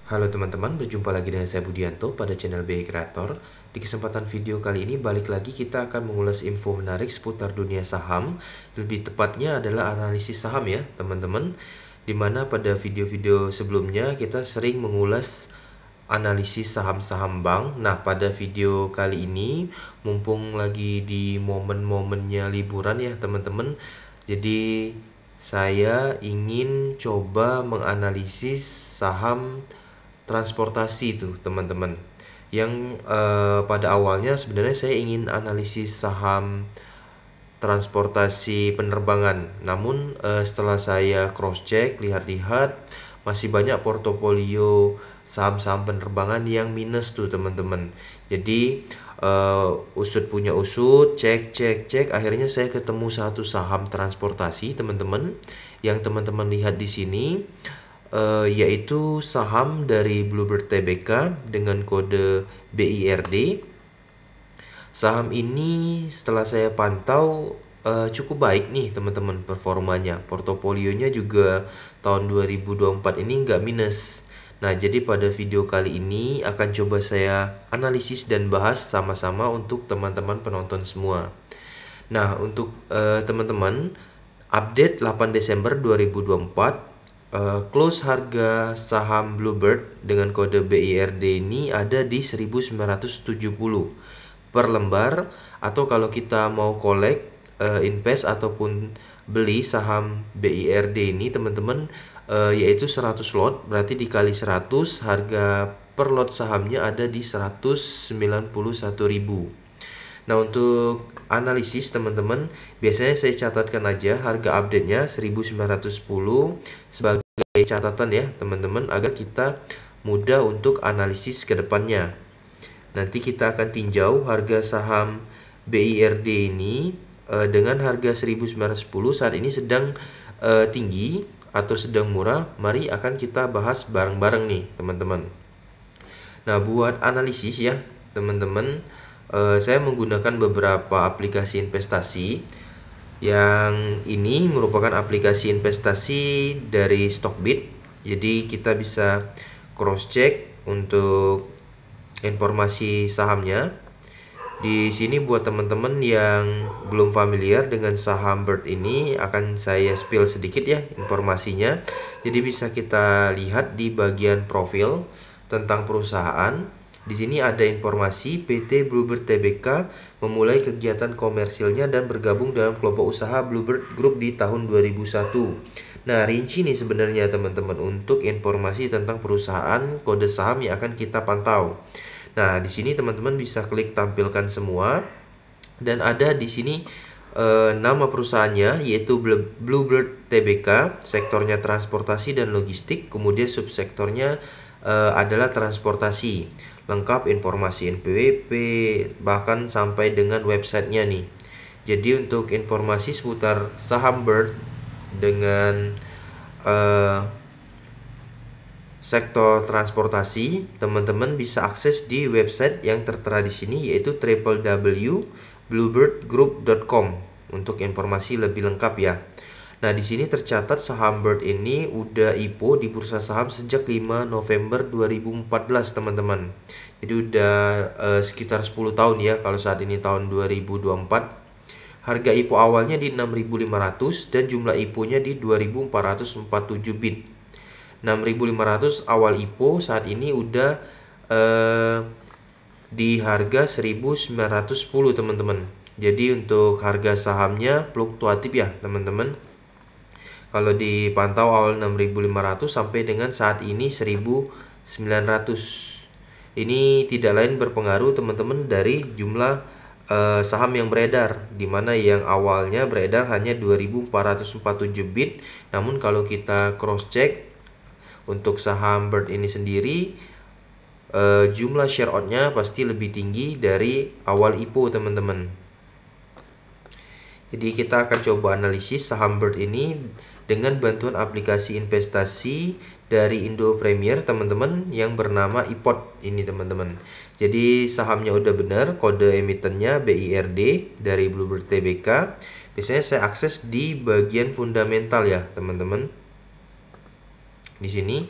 Halo teman-teman, berjumpa lagi dengan saya Budianto pada channel BI Creator. Di kesempatan video kali ini balik lagi kita akan mengulas info menarik seputar dunia saham. Lebih tepatnya adalah analisis saham ya teman-teman. Dimana pada video-video sebelumnya kita sering mengulas analisis saham-saham bank. Nah, pada video kali ini mumpung lagi di momen-momennya liburan ya teman-teman. Jadi saya ingin coba menganalisis saham transportasi itu teman-teman. Yang pada awalnya sebenarnya saya ingin analisis saham transportasi penerbangan. Namun setelah saya cross check, lihat-lihat, masih banyak portofolio saham-saham penerbangan yang minus tuh teman-teman. Jadi usut punya usut, cek, akhirnya saya ketemu satu saham transportasi teman-teman. Yang teman-teman lihat di sini yaitu saham dari Bluebird Tbk dengan kode BIRD. Saham ini setelah saya pantau cukup baik nih teman-teman performanya. Portofolionya juga tahun 2024 ini nggak minus. Nah, jadi pada video kali ini akan coba saya analisis dan bahas sama-sama untuk teman-teman penonton semua. Nah, untuk teman-teman, update 8 Desember 2024, close harga saham Bluebird dengan kode BIRD ini ada di 1970 per lembar, atau kalau kita mau collect, invest ataupun beli saham BIRD ini teman-teman, yaitu 100 lot, berarti dikali 100, harga per lot sahamnya ada di 191.000. Nah, untuk analisis teman-teman, biasanya saya catatkan aja harga update-nya 1910 sebagai catatan ya teman-teman, agar kita mudah untuk analisis ke depannya. Nanti kita akan tinjau harga saham BIRD ini dengan harga 1910 saat ini sedang tinggi atau sedang murah. Mari akan kita bahas bareng-bareng nih teman-teman. Nah, buat analisis ya teman-teman, saya menggunakan beberapa aplikasi investasi. Yang ini merupakan aplikasi investasi dari Stockbit. Jadi kita bisa cross check untuk informasi sahamnya. Di sini buat teman-teman yang belum familiar dengan saham Bird ini, akan saya spill sedikit ya informasinya. Jadi bisa kita lihat di bagian profil tentang perusahaan. Di sini ada informasi PT Bluebird Tbk memulai kegiatan komersilnya dan bergabung dalam kelompok usaha Bluebird Group di tahun 2001. Nah, rinci nih sebenarnya teman-teman untuk informasi tentang perusahaan, kode saham yang akan kita pantau. Nah, di sini teman-teman bisa klik tampilkan semua, dan ada di sini nama perusahaannya yaitu Bluebird Tbk, sektornya transportasi dan logistik, kemudian subsektornya adalah transportasi. Lengkap informasi NPWP, bahkan sampai dengan websitenya nih. Jadi untuk informasi seputar saham Bird dengan sektor transportasi, teman-teman bisa akses di website yang tertera di sini, yaitu www.bluebirdgroup.com untuk informasi lebih lengkap ya. Nah, di sini tercatat saham Bird ini udah IPO di bursa saham sejak 5 November 2014 teman-teman. Jadi udah sekitar 10 tahun ya kalau saat ini tahun 2024. Harga IPO awalnya di 6.500 dan jumlah IPO-nya di 2.447 bit. 6.500 awal IPO, saat ini udah di harga 1.910 teman-teman. Jadi untuk harga sahamnya fluktuatif ya teman-teman. Kalau dipantau awal 6.500 sampai dengan saat ini 1.900. Ini tidak lain berpengaruh teman-teman dari jumlah saham yang beredar, dimana yang awalnya beredar hanya 2.447 bit. Namun kalau kita cross check untuk saham Bird ini sendiri, jumlah share out-nya pasti lebih tinggi dari awal IPO teman-teman. Jadi kita akan coba analisis saham Bird ini dengan bantuan aplikasi investasi dari Indo Premier teman-teman yang bernama iPod ini teman-teman. Jadi sahamnya udah benar, kode emitennya BIRD dari Bluebird Tbk. Biasanya saya akses di bagian fundamental ya teman-teman. Di sini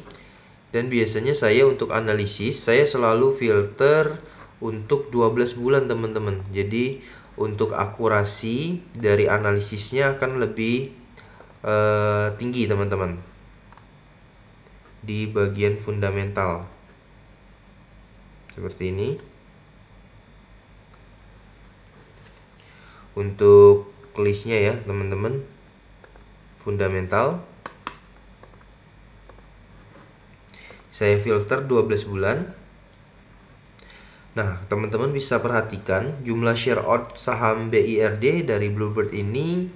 Dan biasanya saya untuk analisis, saya selalu filter untuk 12 bulan teman-teman. Jadi untuk akurasi dari analisisnya akan lebih tinggi teman-teman di bagian fundamental seperti ini. Untuk listnya ya teman-teman, fundamental saya filter 12 bulan. Nah, teman-teman bisa perhatikan jumlah share out saham BIRD dari Bluebird ini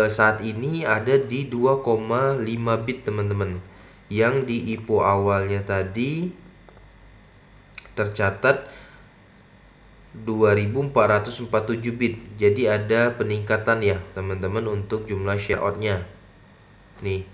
saat ini ada di 2,5 bit teman-teman. Yang di IPO awalnya tadi tercatat 2447 bit. Jadi ada peningkatan ya teman-teman untuk jumlah share out-nya. Nih.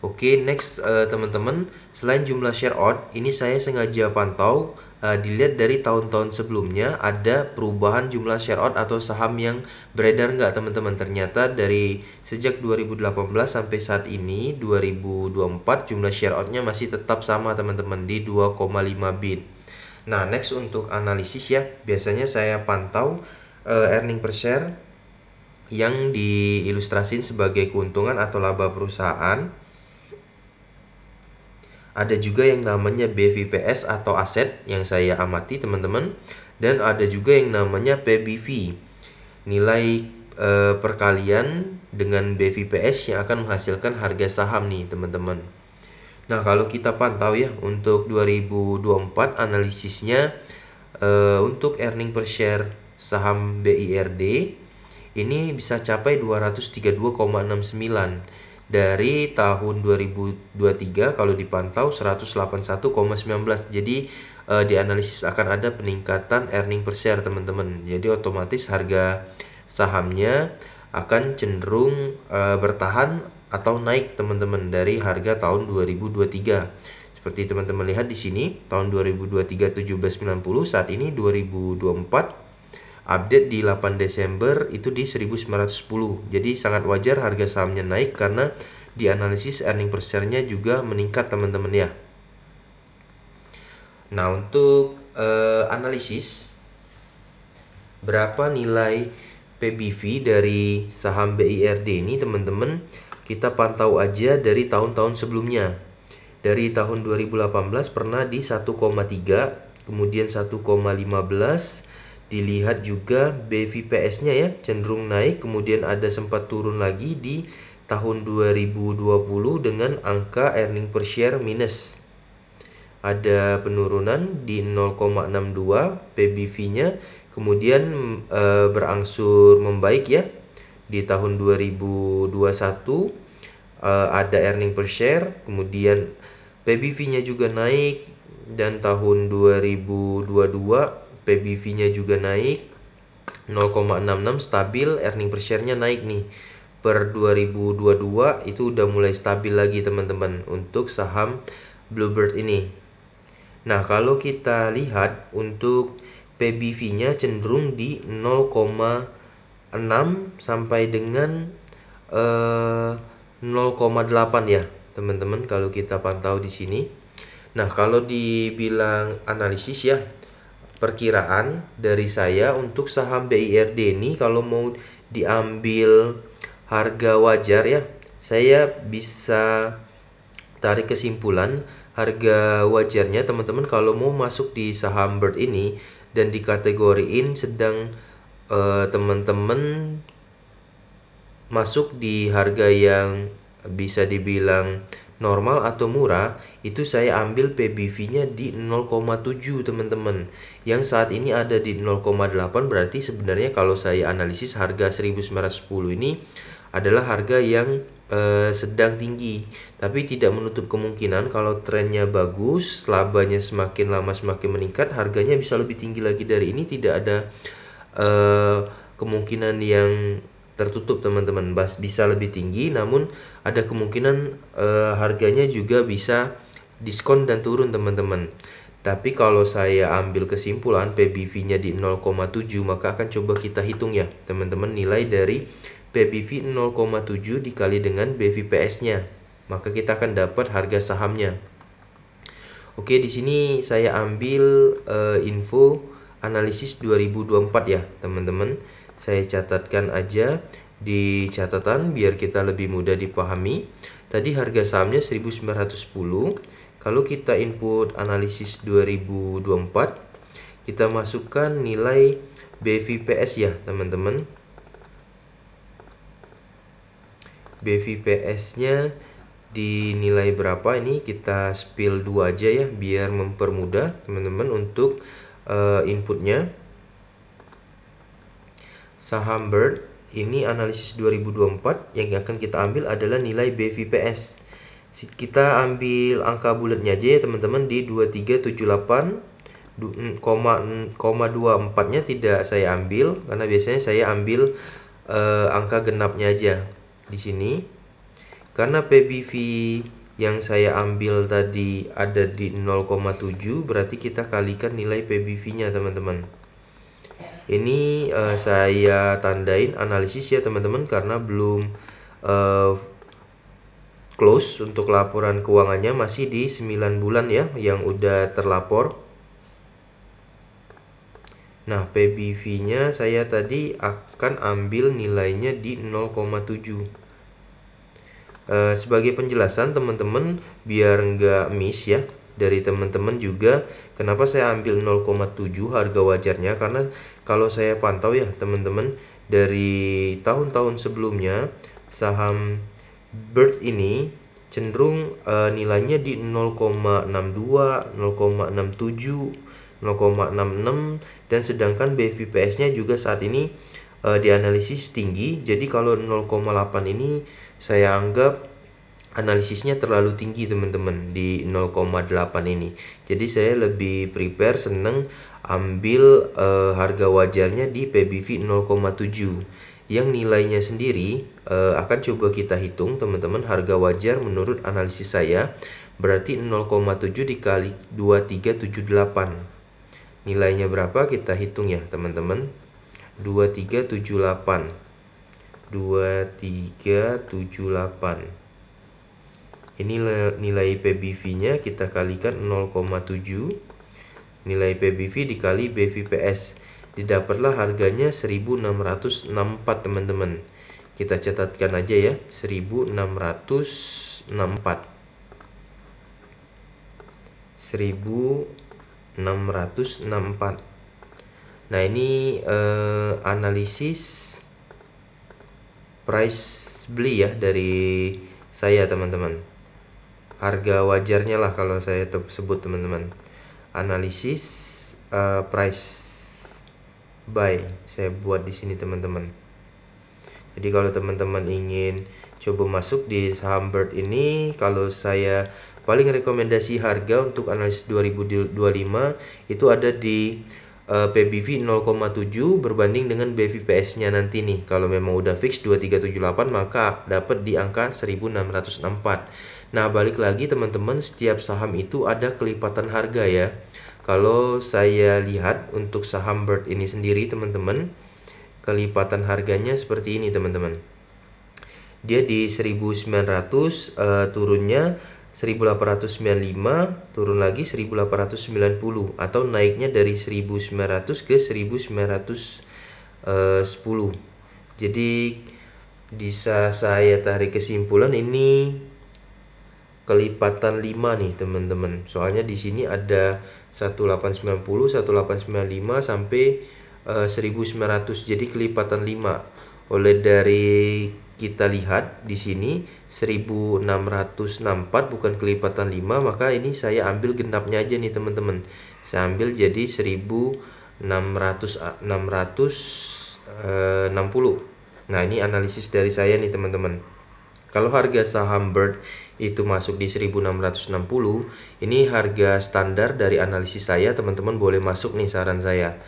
Oke, next teman-teman, selain jumlah share out, ini saya sengaja pantau dilihat dari tahun-tahun sebelumnya ada perubahan jumlah share out atau saham yang beredar nggak teman-teman. Ternyata dari sejak 2018 sampai saat ini 2024 jumlah share out-nya masih tetap sama teman-teman di 2,5 bit. Nah, next untuk analisis ya, biasanya saya pantau earning per share yang diilustrasikan sebagai keuntungan atau laba perusahaan. Ada juga yang namanya BVPS atau aset yang saya amati teman-teman. Dan ada juga yang namanya PBV, nilai perkalian dengan BVPS yang akan menghasilkan harga saham nih teman-teman. Nah, kalau kita pantau ya untuk 2024 analisisnya untuk earning per share saham BIRD ini bisa capai 232,69. Dari tahun 2023 kalau dipantau 181,19. Jadi dianalisis akan ada peningkatan earning per share teman-teman. Jadi otomatis harga sahamnya akan cenderung bertahan atau naik teman-teman dari harga tahun 2023. Seperti teman-teman lihat di sini, tahun 2023 1790, saat ini 2024 update di 8 Desember itu di 1910. Jadi sangat wajar harga sahamnya naik karena di analisis earning per share-nya juga meningkat teman-teman ya. Nah, untuk analisis berapa nilai PBV dari saham BIRD ini teman-teman, kita pantau aja dari tahun-tahun sebelumnya. Dari tahun 2018 pernah di 1,3, kemudian 1,15. Dilihat juga BVPS-nya ya cenderung naik, kemudian ada sempat turun lagi di tahun 2020 dengan angka earning per share minus. Ada penurunan di 0,62 PBV-nya, kemudian berangsur membaik ya. Di tahun 2021 ada earning per share, kemudian PBV-nya juga naik, dan tahun 2022 PBV-nya juga naik 0,66, stabil, earning per share-nya naik nih. Per 2022 itu udah mulai stabil lagi teman-teman untuk saham Bluebird ini. Nah, kalau kita lihat untuk PBV-nya cenderung di 0,6 sampai dengan 0,8 ya teman-teman kalau kita pantau di sini. Nah, kalau dibilang analisis ya, perkiraan dari saya untuk saham BIRD ini kalau mau diambil harga wajar ya, saya bisa tarik kesimpulan harga wajarnya teman-teman kalau mau masuk di saham Bird ini dan dikategoriin sedang teman-teman masuk di harga yang bisa dibilang normal atau murah, itu saya ambil PBV-nya di 0,7 teman-teman. Yang saat ini ada di 0,8, berarti sebenarnya kalau saya analisis harga 1910 ini adalah harga yang sedang tinggi. Tapi tidak menutup kemungkinan kalau trennya bagus, labanya semakin lama semakin meningkat, harganya bisa lebih tinggi lagi dari ini. Tidak ada kemungkinan yang tertutup teman-teman, bisa lebih tinggi, namun ada kemungkinan harganya juga bisa diskon dan turun teman-teman. Tapi kalau saya ambil kesimpulan PBV-nya di 0,7, maka akan coba kita hitung ya teman-teman nilai dari PBV 0,7 dikali dengan BVPS-nya, maka kita akan dapat harga sahamnya. Oke, di sini saya ambil info analisis 2024 ya, teman-teman. Saya catatkan aja di catatan biar kita lebih mudah dipahami. Tadi harga sahamnya 1910. Kalau kita input analisis 2024, kita masukkan nilai BVPS ya, teman-teman. BVPS-nya di nilai berapa, ini kita spill 2 aja ya biar mempermudah teman-teman untuk inputnya. Saham Bird ini analisis 2024 yang akan kita ambil adalah nilai BVPS. Kita ambil angka bulatnya aja ya teman-teman di 2378,24 nya tidak saya ambil karena biasanya saya ambil angka genapnya aja di sini. Karena PBV yang saya ambil tadi ada di 0,7, berarti kita kalikan nilai PBV-nya teman-teman. Ini saya tandain analisis ya teman-teman karena belum close untuk laporan keuangannya, masih di 9 bulan ya yang udah terlapor. Nah, PBV-nya saya tadi akan ambil nilainya di 0,7. Sebagai penjelasan teman-teman biar nggak miss ya dari teman-teman juga, kenapa saya ambil 0,7 harga wajarnya, karena kalau saya pantau ya teman-teman dari tahun-tahun sebelumnya saham Bird ini cenderung nilainya di 0,62, 0,67, 0,66, dan sedangkan BVPS-nya juga saat ini dianalisis tinggi. Jadi kalau 0,8 ini saya anggap analisisnya terlalu tinggi teman-teman di 0,8 ini. Jadi saya lebih prepare seneng ambil harga wajarnya di PBV 0,7 yang nilainya sendiri akan coba kita hitung teman-teman. Harga wajar menurut analisis saya berarti 0,7 dikali 2378. Nilainya berapa kita hitung ya teman-teman. 2378 ini nilai PBV-nya, kita kalikan 0,7. Nilai PBV dikali BVPS, didapatlah harganya 1664 teman-teman. Kita catatkan aja ya, 1664. Nah, ini analisis price beli ya dari saya teman-teman. Harga wajarnya lah kalau saya sebut teman-teman. Analisis price buy saya buat di sini teman-teman. Jadi kalau teman-teman ingin coba masuk di saham Bird ini, kalau saya paling rekomendasi harga untuk analisis 2025 itu ada di PBV 0,7 berbanding dengan BVPS-nya nanti nih. Kalau memang udah fix 2378 maka dapat di angka 1664. Nah, balik lagi teman-teman, setiap saham itu ada kelipatan harga ya. Kalau saya lihat untuk saham Bird ini sendiri teman-teman, kelipatan harganya seperti ini teman-teman. Dia di 1900 turunnya 1895, turun lagi 1890, atau naiknya dari 1900 ke 1910. Jadi bisa saya tarik kesimpulan ini kelipatan 5 nih teman-teman. Soalnya di sini ada 1890, 1895 sampai 1900. Jadi kelipatan 5. Oleh dari kita lihat di sini 1664 bukan kelipatan 5, maka ini saya ambil genapnya aja nih teman-teman. Saya ambil jadi 1660. Nah, ini analisis dari saya nih teman-teman. Kalau harga saham Bird itu masuk di 1660, ini harga standar dari analisis saya, teman-teman boleh masuk nih saran saya.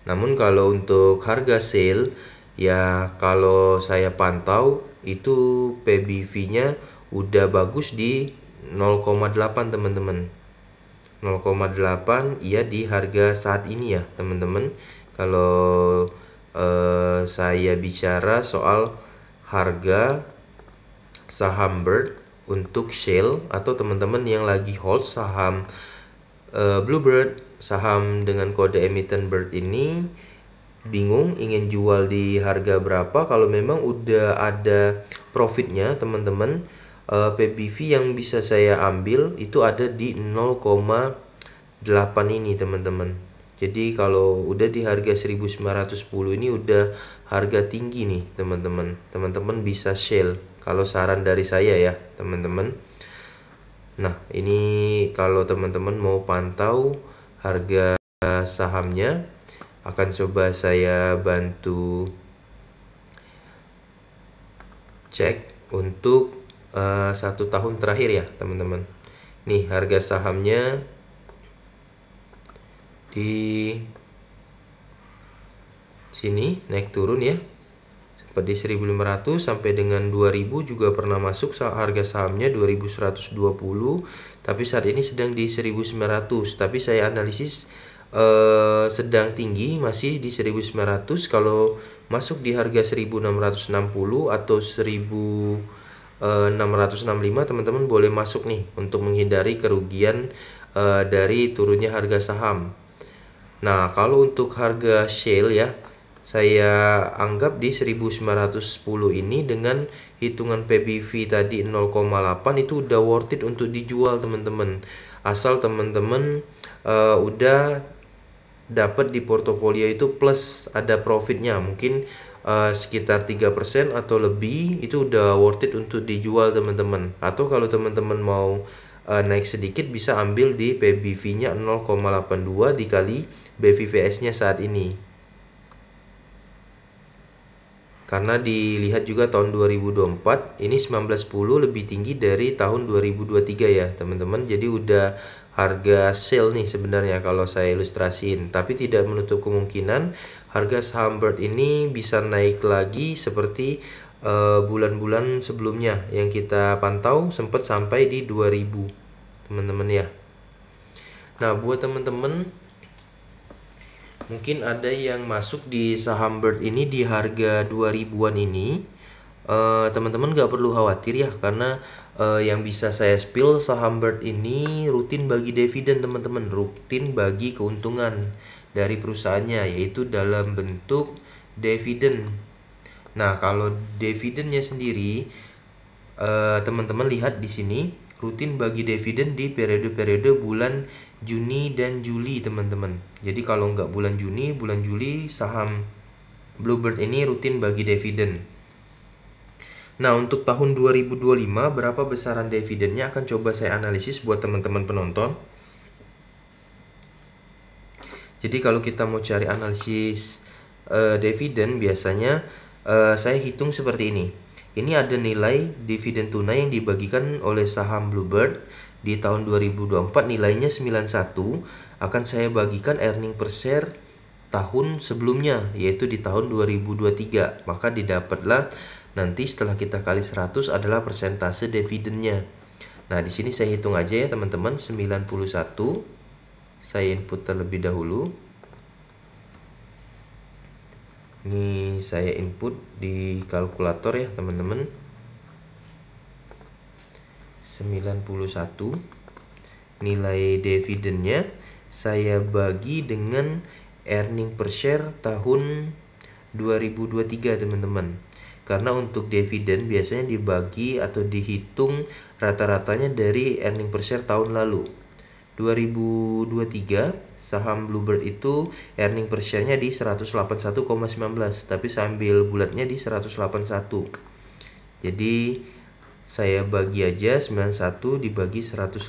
Namun kalau untuk harga sale ya, kalau saya pantau itu PBV-nya udah bagus di 0,8 teman-teman. 0,8 ya di harga saat ini ya teman-teman. Kalau saya bicara soal harga saham Bird untuk sale atau teman-teman yang lagi hold saham Bluebird, saham dengan kode emiten BIRD ini bingung ingin jual di harga berapa. Kalau memang udah ada profitnya teman-teman, PBV yang bisa saya ambil itu ada di 0,8 ini teman-teman. Jadi kalau udah di harga 1910 ini udah harga tinggi nih teman-teman. Teman-teman bisa sell kalau saran dari saya ya teman-teman. Nah, ini kalau teman-teman mau pantau harga sahamnya, akan coba saya bantu cek untuk 1 tahun terakhir ya teman-teman. Nih harga sahamnya di sini naik turun ya, seperti 1500 sampai dengan 2000 juga pernah masuk harga sahamnya 2120, tapi saat ini sedang di 1900. Tapi saya analisis sedang tinggi, masih di 1900. Kalau masuk di harga 1660 atau 1665 teman-teman boleh masuk nih untuk menghindari kerugian dari turunnya harga saham. Nah, kalau untuk harga shale ya, saya anggap di 1910 ini dengan hitungan PBV tadi 0,8 itu udah worth it untuk dijual teman-teman. Asal teman-teman udah dapat di portofolio itu plus ada profitnya, mungkin sekitar 3% atau lebih, itu udah worth it untuk dijual teman-teman. Atau kalau teman-teman mau naik sedikit bisa ambil di PBV-nya 0,82 dikali BVPS-nya saat ini. Karena dilihat juga tahun 2024 ini 1910 lebih tinggi dari tahun 2023 ya teman-teman. Jadi udah harga sale nih sebenarnya kalau saya ilustrasiin. Tapi tidak menutup kemungkinan harga saham BIRD ini bisa naik lagi seperti bulan-bulan sebelumnya yang kita pantau sempat sampai di 2000 teman-teman ya. Nah, buat teman-teman mungkin ada yang masuk di saham BIRD ini di harga 2000-an ini, teman-teman gak perlu khawatir ya, karena yang bisa saya spill saham BIRD ini rutin bagi dividen teman-teman, rutin bagi keuntungan dari perusahaannya, yaitu dalam bentuk dividen. Nah, kalau dividennya sendiri, teman-teman lihat di sini rutin bagi dividen di periode-periode bulan Juni dan Juli teman-teman. Jadi kalau nggak bulan Juni, bulan Juli saham Bluebird ini rutin bagi dividen. Nah, untuk tahun 2025 berapa besaran dividennya akan coba saya analisis buat teman-teman penonton. Jadi kalau kita mau cari analisis dividen biasanya saya hitung seperti ini. Ini ada nilai dividen tunai yang dibagikan oleh saham Bluebird di tahun 2024, nilainya 91, akan saya bagikan earning per share tahun sebelumnya, yaitu di tahun 2023. Maka didapatlah nanti setelah kita kali 100 adalah persentase dividennya. Nah, di sini saya hitung aja ya teman-teman, 91. Saya input terlebih dahulu. Ini saya input di kalkulator ya teman-teman. 91 nilai dividennya saya bagi dengan earning per share tahun 2023 teman-teman. Karena untuk dividen biasanya dibagi atau dihitung rata-ratanya dari earning per share tahun lalu. 2023 saham Bluebird itu earning per share-nya di 181,19, tapi saya ambil bulatnya di 181. Jadi saya bagi aja 91 dibagi 181.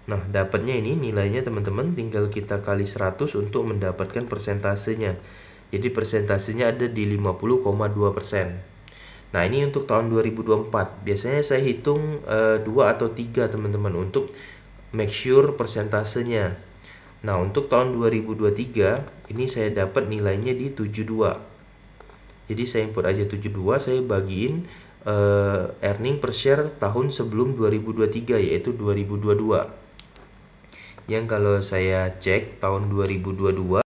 Nah, dapatnya ini nilainya teman-teman, tinggal kita kali 100 untuk mendapatkan persentasenya. Jadi persentasenya ada di 50,2%. Nah, ini untuk tahun 2024. Biasanya saya hitung 2 atau 3 teman-teman untuk make sure persentasenya. Nah, untuk tahun 2023 ini saya dapat nilainya di 72. Jadi saya input aja 72, saya bagiin earning per share tahun sebelum 2023 yaitu 2022. Yang kalau saya cek tahun 2022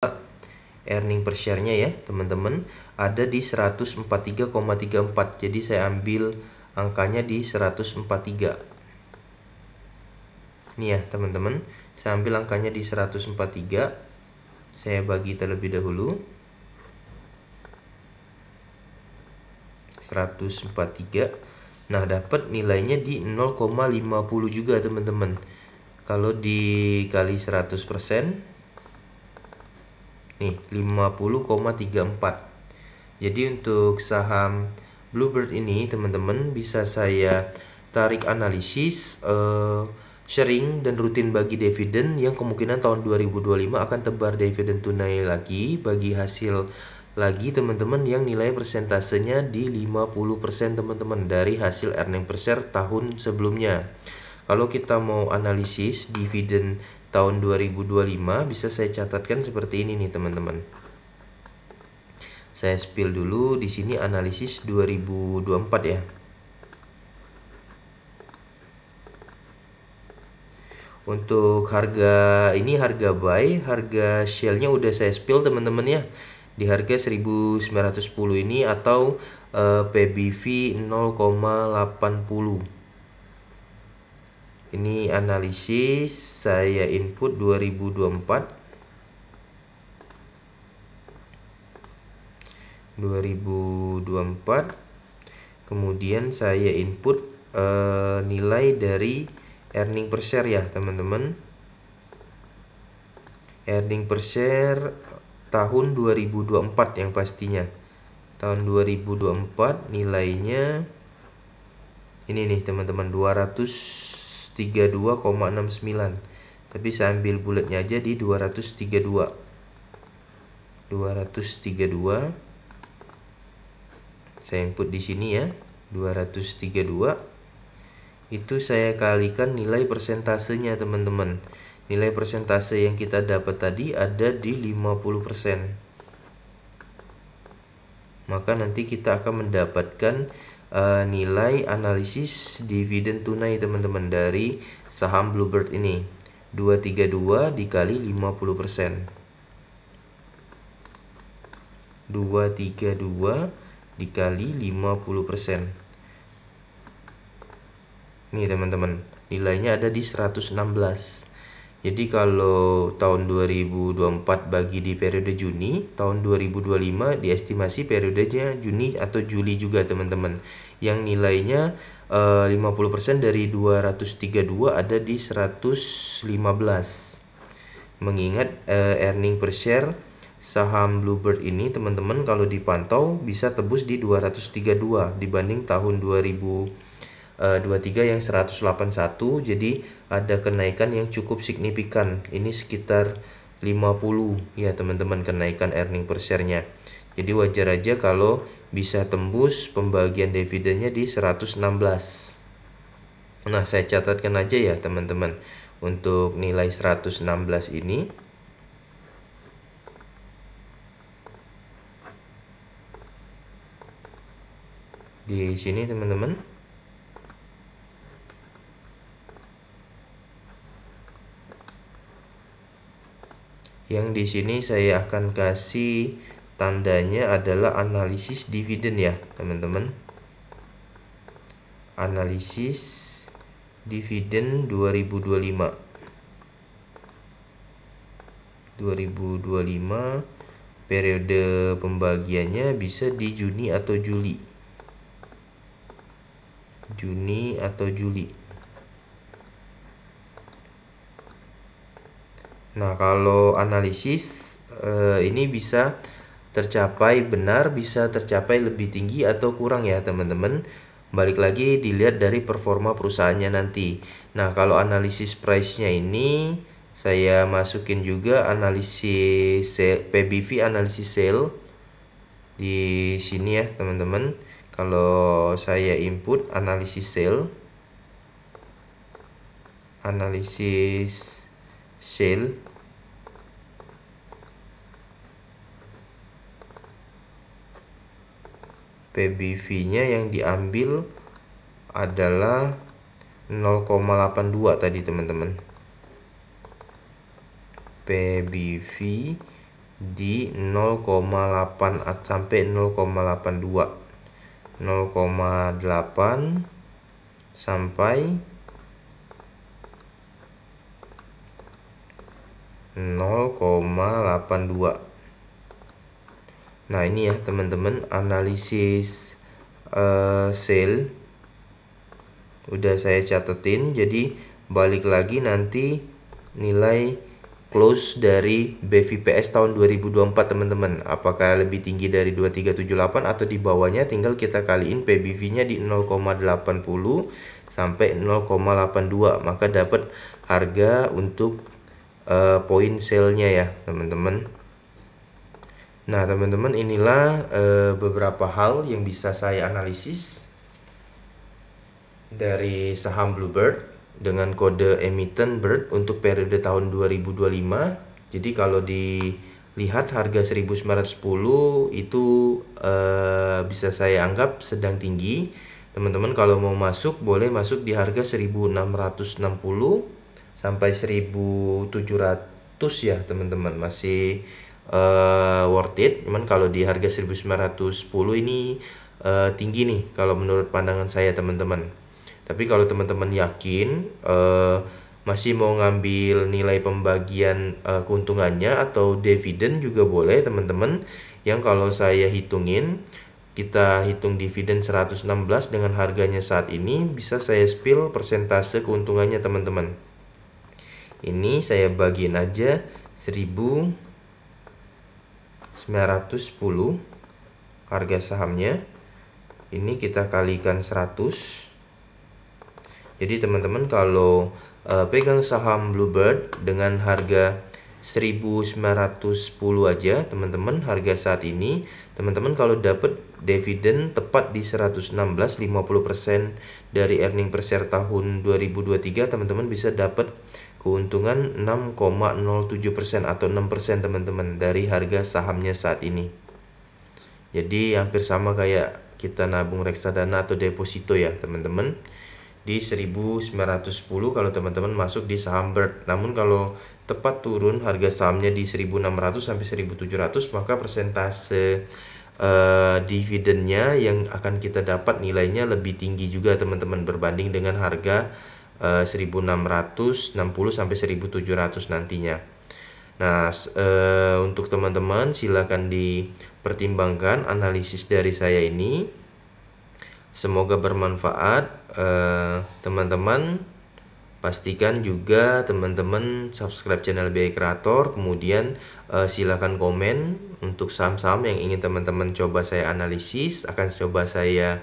earning per share-nya ya teman-teman ada di 143,34. Jadi saya ambil angkanya di 143. Nih ya teman-teman, saya ambil angkanya di 143. Saya bagi terlebih dahulu. 143. Nah, dapat nilainya di 0,50 juga teman-teman. Kalau dikali 100%, nih 50,34. Jadi untuk saham Bluebird ini teman-teman bisa saya tarik analisis sharing dan rutin bagi dividen yang kemungkinan tahun 2025 akan tebar dividen tunai lagi bagi hasil lagi teman-teman yang nilai persentasenya di 50% teman-teman dari hasil earning per share tahun sebelumnya. Kalau kita mau analisis dividen tahun 2025 bisa saya catatkan seperti ini nih teman-teman. Saya spill dulu di sini analisis 2024 ya. Untuk harga ini harga buy, harga shell-nya udah saya spill teman-teman ya. Di harga 1910 ini atau PBV 0,80. Ini analisis saya input 2024. 2024. Kemudian saya input nilai dari earning per share ya teman-teman. Earning per share tahun 2024 yang pastinya. Tahun 2024 nilainya ini nih teman-teman, 232,69. Tapi saya ambil bulatnya aja di 232. 232. Saya input di sini ya, 232. Itu saya kalikan nilai persentasenya teman-teman. Nilai persentase yang kita dapat tadi ada di 50%. Maka nanti kita akan mendapatkan nilai analisis dividen tunai teman-teman dari saham Bluebird ini. 232 dikali 50%. 232 dikali 50%. Nih teman-teman, nilainya ada di 116. Jadi kalau tahun 2024 bagi di periode Juni, tahun 2025 diestimasi periodenya Juni atau Juli juga teman-teman. Yang nilainya 50% dari 232 ada di 115. Mengingat earning per share saham Bluebird ini teman-teman kalau dipantau bisa tebus di 232 dibanding tahun 2023 yang 181. Jadi ada kenaikan yang cukup signifikan. Ini sekitar 50 ya teman-teman kenaikan earning per share-nya. Jadi wajar aja kalau bisa tembus pembagian dividennya di 116. Nah, saya catatkan aja ya teman-teman. Untuk nilai 116 ini di sini teman-teman. Yang di sini saya akan kasih tandanya adalah analisis dividen ya teman-teman. Analisis dividen 2025. 2025 periode pembagiannya bisa di Juni atau Juli. Juni atau Juli. Nah, kalau analisis ini bisa tercapai benar, bisa tercapai lebih tinggi atau kurang ya teman-teman. Balik lagi dilihat dari performa perusahaannya nanti. Nah, kalau analisis price-nya ini saya masukin juga analisis PBV, analisis sale di sini ya teman-teman. Kalau saya input analisis sale, analisis sale, PBV-nya yang diambil adalah 0,82 tadi teman-teman. PBV di 0,8 sampai 0,82. 0,8 sampai 0,82. Nah, ini ya teman-teman, analisis sale udah saya catetin. Jadi balik lagi nanti nilai close dari BVPS tahun 2024 teman-teman, apakah lebih tinggi dari 2378 atau di bawahnya, tinggal kita kaliin PBV-nya di 0,80 sampai 0,82, maka dapat harga untuk poin sale-nya ya teman-teman. Nah teman-teman, inilah beberapa hal yang bisa saya analisis dari saham Bluebird dengan kode emiten BIRD untuk periode tahun 2025. Jadi kalau dilihat harga 1910 itu bisa saya anggap sedang tinggi. Teman-teman kalau mau masuk boleh masuk di harga 1660 sampai 1700 ya teman-teman, masih worth it. Cuman kalau di harga 1910 ini tinggi nih kalau menurut pandangan saya teman-teman. Tapi kalau teman-teman yakin masih mau ngambil nilai pembagian keuntungannya atau dividen juga boleh teman-teman. Yang kalau saya hitungin, kita hitung dividen 116 dengan harganya saat ini, bisa saya spill persentase keuntungannya teman-teman. Ini saya bagiin aja 1910 harga sahamnya. Ini kita kalikan 100. Jadi teman-teman kalau pegang saham Bluebird dengan harga 1910 aja teman-teman, harga saat ini, teman-teman kalau dapat dividen tepat di 116, 50% dari earning per share tahun 2023, teman-teman bisa dapat keuntungan 6,07% atau 6% teman-teman dari harga sahamnya saat ini. Jadi hampir sama kayak kita nabung reksadana atau deposito ya teman-teman, di 1910 kalau teman-teman masuk di saham BIRD. Namun kalau tepat turun harga sahamnya di 1600 sampai 1700, maka persentase dividennya yang akan kita dapat nilainya lebih tinggi juga teman-teman, berbanding dengan harga 1660 sampai 1700 nantinya. Nah, untuk teman-teman silakan dipertimbangkan analisis dari saya ini. Semoga bermanfaat. Teman-teman pastikan juga teman-teman subscribe channel BI Creator. Kemudian silakan komen untuk saham-saham yang ingin teman-teman coba saya analisis. Akan coba saya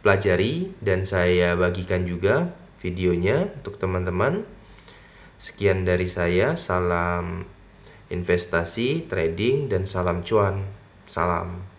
pelajari dan saya bagikan juga videonya untuk teman-teman. Sekian dari saya, salam investasi, trading, dan salam cuan. Salam.